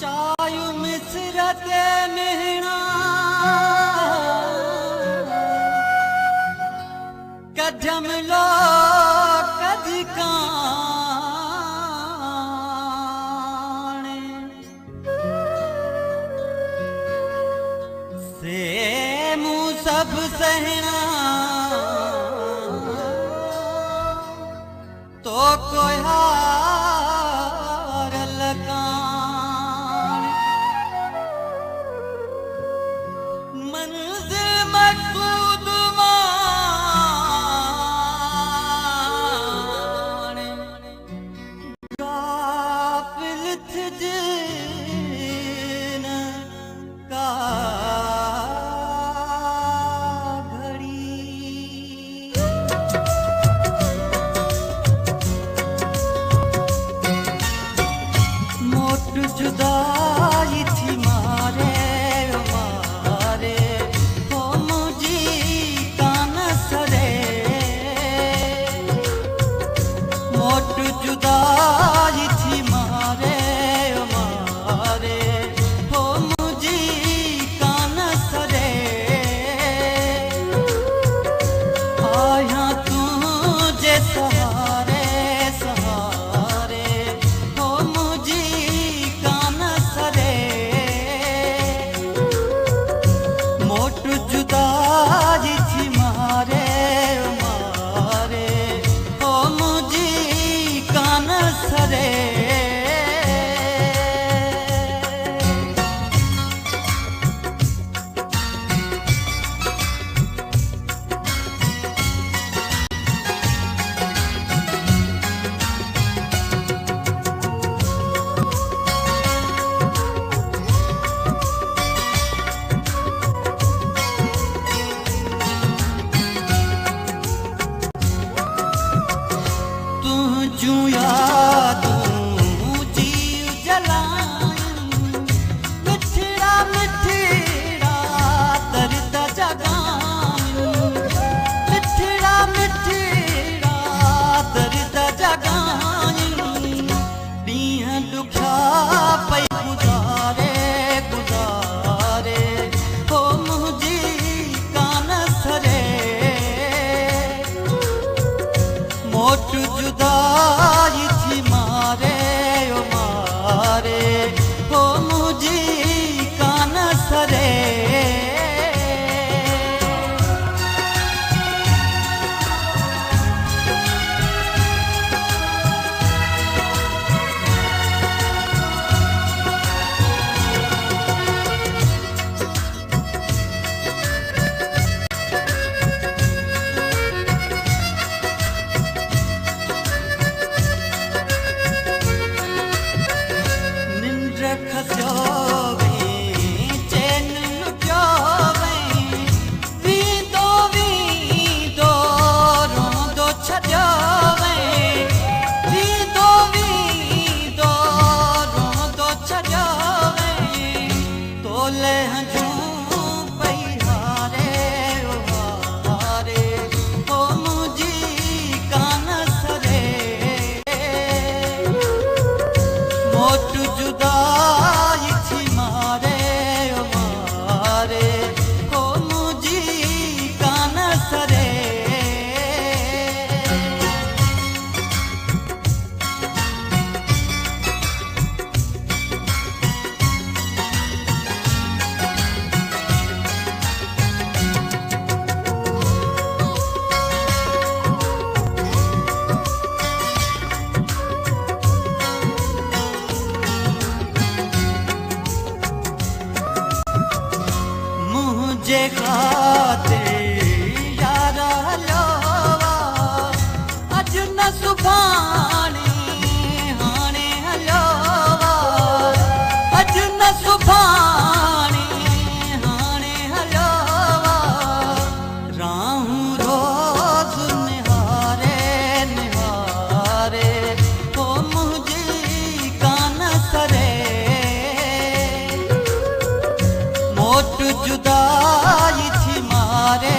चायु मिश्र के मिहना कदम लो कदी काने से मुँह सब सहना तो कोई हार लगा मंजिल मकसूद माने गाफिल थे जिन का घड़ी मोट जुदाई थी मारे जुदाई थी मारे मारे हो मुझी कान सरे आया तुझे सहारे सहारे हो मुझी कान सरे मोट जुदाई थी मारे मारे हो मुझी कान सरे तू याद जीव जलायन मिठड़ा मिठड़ा दर्द जगायन मिठड़ा मिठड़ा दर्द जगायन ॾींहं ॾुखिया पई गुज़ारे गुज़ारे हो मुंहिंजी कान सरे मोट जुदाई थी मारे ओ मारे हो मुझी कान सरे खस्यो चैन लुटियो वींदो वींदो रोंदो छॾियो वींदो वींदो रोंदो छॾियो तोले हंजूं पई हारे हारे हो मुंहिंजी कान सरे मोट जुदाई थी मारे मारे हो मुझी कान सरे मुझे खातिर यार हलोवा अज न सुभाणे हाणे हलोवा अज न सुभाणे हाणे हलोवा राहूं रोज़ निहारे निहारे घोट जुदाई थी मारे